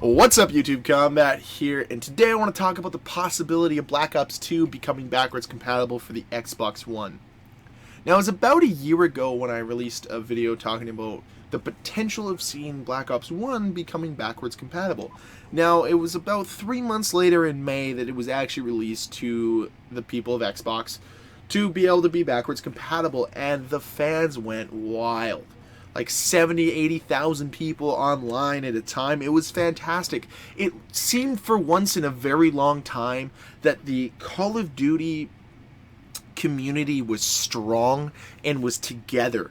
What's up, YouTube? Combat here, and today I want to talk about the possibility of Black Ops 2 becoming backwards compatible for the Xbox One. Now, it was about a year ago when I released a video talking about the potential of seeing Black Ops 1 becoming backwards compatible. Now, it was about 3 months later in May that it was actually released to the people of Xbox to be able to be backwards compatible, and the fans went wild. Like 70, 80,000 people online at a time. It was fantastic. It seemed for once in a very long time that the Call of Duty community was strong and was together.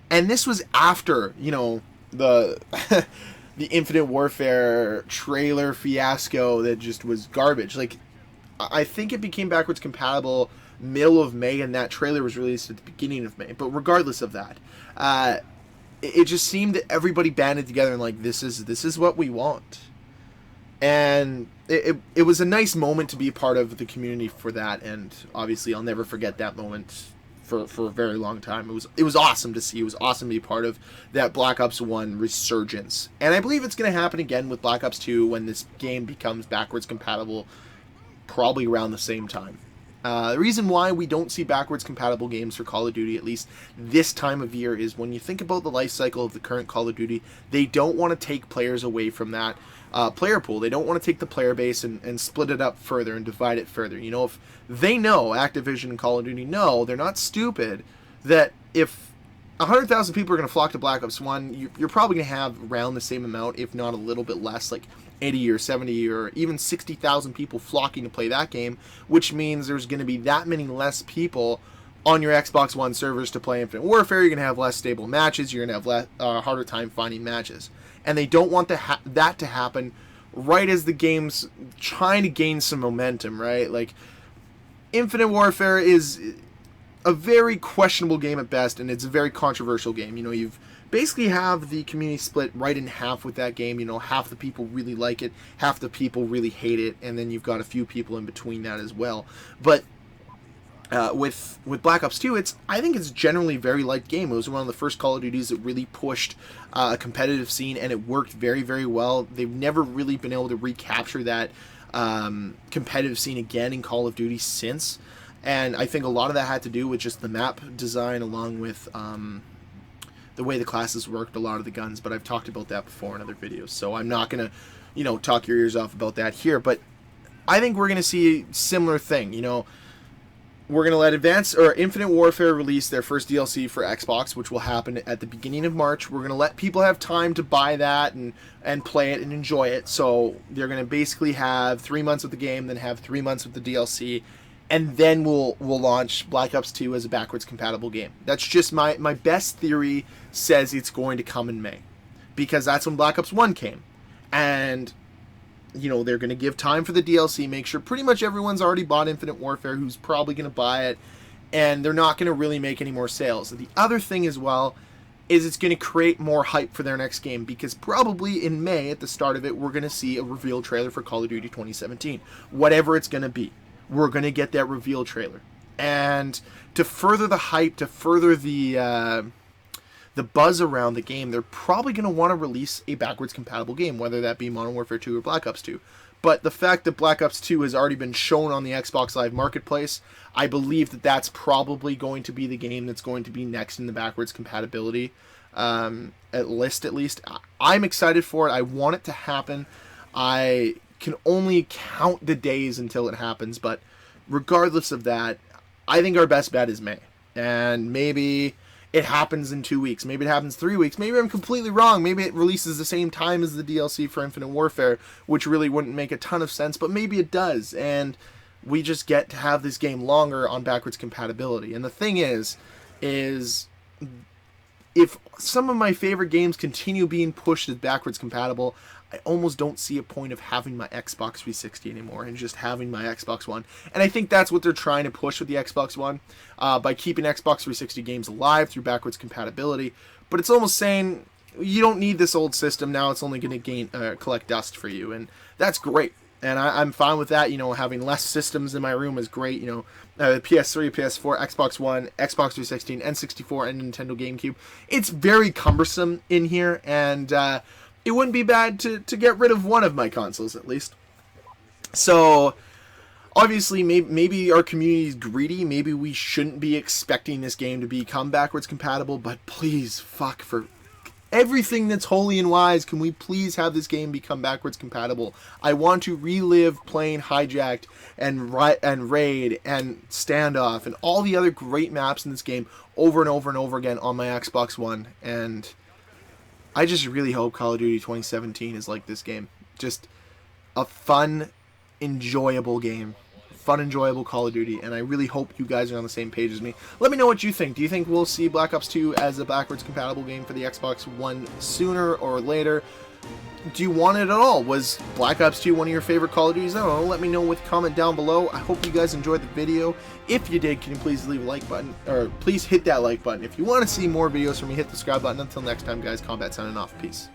And this was after, the the Infinite Warfare trailer fiasco that just was garbage. Like, I think it became backwards compatible middle of May, and that trailer was released at the beginning of May. But regardless of that, it just seemed that everybody banded together and like, this is what we want. And it was a nice moment to be a part of the community for that, and obviously I'll never forget that moment for a very long time. It was awesome to see. It was awesome to be part of that Black Ops 1 resurgence. And I believe it's going to happen again with Black Ops 2 when this game becomes backwards compatible, probably around the same time. The reason why we don't see backwards compatible games for Call of Duty, at least this time of year, is when you think about the life cycle of the current Call of Duty, they don't want to take players away from that player pool. They don't want to take the player base and split it up further and divide it further. If they know, Activision and Call of Duty know, they're not stupid, that if 100,000 people are going to flock to Black Ops 1, you're probably going to have around the same amount, if not a little bit less, like 80 or 70 or even 60,000 people flocking to play that game, which means there's going to be that many less people on your Xbox One servers to play Infinite Warfare. You're going to have less stable matches. You're going to have harder time finding matches. And they don't want that to happen right as the game's trying to gain some momentum, right? Like, Infinite Warfare is a very questionable game at best, and it's a very controversial game. You've basically have the community split right in half with that game. Half the people really like it, half the people really hate it, and then you've got a few people in between that as well. But with Black Ops 2, I think it's generally a very liked game. It was one of the first Call of Duties that really pushed a competitive scene, and it worked very, very well. They've never really been able to recapture that competitive scene again in Call of Duty since. And I think a lot of that had to do with just the map design, along with the way the classes worked, a lot of the guns. But I've talked about that before in other videos, so I'm not going to, talk your ears off about that here. But I think we're going to see a similar thing. We're going to let Infinite Warfare release their first DLC for Xbox, which will happen at the beginning of March. We're going to let people have time to buy that and play it and enjoy it. So they're going to basically have 3 months with the game, then have 3 months with the DLC, and then we'll launch Black Ops 2 as a backwards compatible game. That's just my best theory says it's going to come in May, because that's when Black Ops 1 came. And they're going to give time for the DLC, make sure pretty much everyone's already bought Infinite Warfare who's probably going to buy it, and they're not going to really make any more sales. The other thing as well is it's going to create more hype for their next game, because probably in May, at the start of it, we're going to see a reveal trailer for Call of Duty 2017. Whatever it's going to be, we're going to get that reveal trailer. And to further the hype, to further the buzz around the game, they're probably going to want to release a backwards compatible game, whether that be Modern Warfare 2 or Black Ops 2. But the fact that Black Ops 2 has already been shown on the Xbox Live Marketplace, I believe that that's probably going to be the game that's going to be next in the backwards compatibility at least. I'm excited for it. I want it to happen. I can only count the days until it happens, but regardless of that, I think our best bet is May. And maybe it happens in 2 weeks. Maybe it happens 3 weeks. Maybe I'm completely wrong. Maybe it releases the same time as the DLC for Infinite Warfare, which really wouldn't make a ton of sense, but maybe it does. And we just get to have this game longer on backwards compatibility. And the thing is if some of my favorite games continue being pushed as backwards compatible, I almost don't see a point of having my Xbox 360 anymore and just having my Xbox One. And I think that's what they're trying to push with the Xbox One, by keeping Xbox 360 games alive through backwards compatibility. But it's almost saying, you don't need this old system now, it's only going to collect dust for you. And that's great. And I'm fine with that. Having less systems in my room is great. PS3, PS4, Xbox One, Xbox 360, N64, and Nintendo GameCube. It's very cumbersome in here, and it wouldn't be bad to get rid of one of my consoles at least. So obviously, maybe our community is greedy. Maybe we shouldn't be expecting this game to become backwards compatible. But please, fuck, for everything that's holy and wise, can we please have this game become backwards compatible? I want to relive playing Hijacked and Raid and Standoff and all the other great maps in this game over and over and over again on my Xbox One. And I just really hope Call of Duty 2017 is like this game. Just a fun, enjoyable game. Fun, enjoyable Call of Duty, and I really hope you guys are on the same page as me. Let me know what you think. Do you think we'll see Black Ops 2 as a backwards compatible game for the Xbox One sooner or later? Do you want it at all? Was Black Ops 2 one of your favorite Call of Duties? I don't know. Let me know with a comment down below. I hope you guys enjoyed the video. If you did, can you please leave a like button, or please hit that like button. If you want to see more videos from me, hit the subscribe button. Until next time, guys, Combat signing off. Peace.